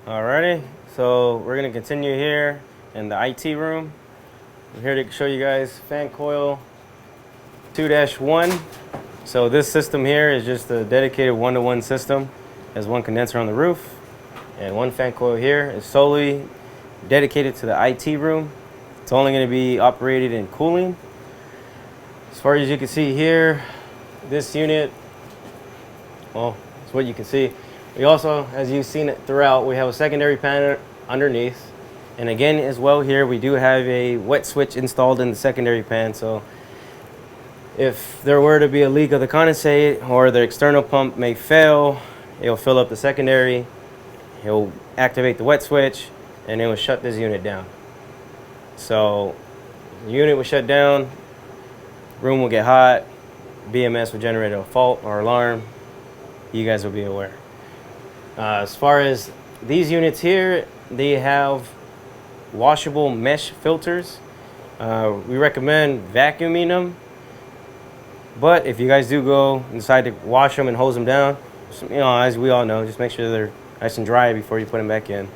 Alrighty, so we're gonna continue here in the IT room. I'm here to show you guys fan coil 2-1. So this system here is just a dedicated one-to-one system. There's one condenser on the roof and one fan coil here is solely dedicated to the IT room. It's only gonna be operated in cooling. As far as you can see here, this unit, well, it's what you can see. We also, as you've seen it throughout, we have a secondary pan underneath. And again, as well here, we do have a wet switch installed in the secondary pan. So if there were to be a leak of the condensate or the external pump may fail, it'll fill up the secondary, it'll activate the wet switch, and it will shut this unit down. So the unit will shut down, room will get hot, BMS will generate a fault or alarm. You guys will be aware. As far as these units here, they have washable mesh filters. We recommend vacuuming them, but if you guys do go and decide to wash them and hose them down, you know, as we all know, just make sure they're nice and dry before you put them back in.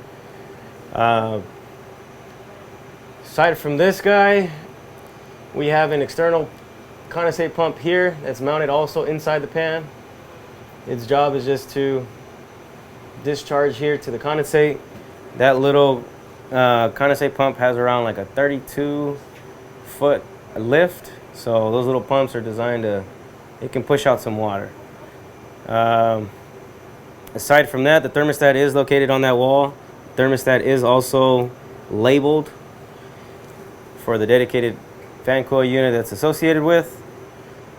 Aside from this guy, we have an external condensate pump here that's mounted also inside the pan. Its job is just to discharge here to the condensate. That little condensate pump has around like a 32-foot lift, so those little pumps are designed to, it can push out some water. Aside from that, the thermostat is located on that wall. Thermostat is also labeled for the dedicated fan coil unit that's associated with.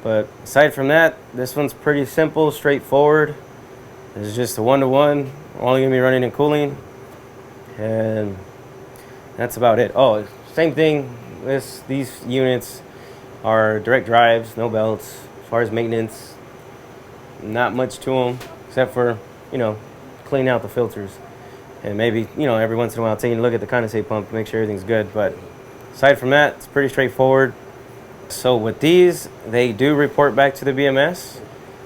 But aside from that, this one's pretty simple, straightforward. It's just a one-to-one, only gonna be running and cooling, and that's about it. Oh, same thing. These units are direct drives, no belts. As far as maintenance, not much to them, except for, you know, cleaning out the filters, and maybe, you know, every once in a while taking a look at the condensate pump to make sure everything's good. But aside from that, it's pretty straightforward. So with these, they do report back to the BMS.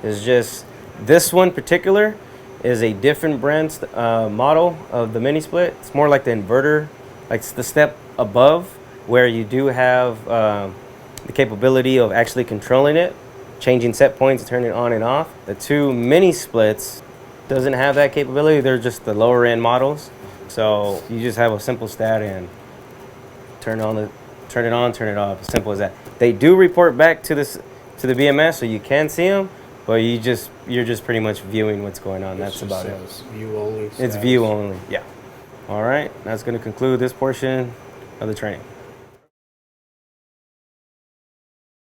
It's just this one particular is a different brand model of the mini split. It's more like the inverter, like it's the step above, where you do have the capability of actually controlling it, changing set points, turning it on and off. The two mini splits doesn't have that capability. They're just the lower end models. So you just have a simple stat and turn it on, turn it off. As simple as that. They do report back to the BMS, so you can see them. But you're just pretty much viewing what's going on. That's about it. View only. It's view only. Yeah. All right. That's going to conclude this portion of the training.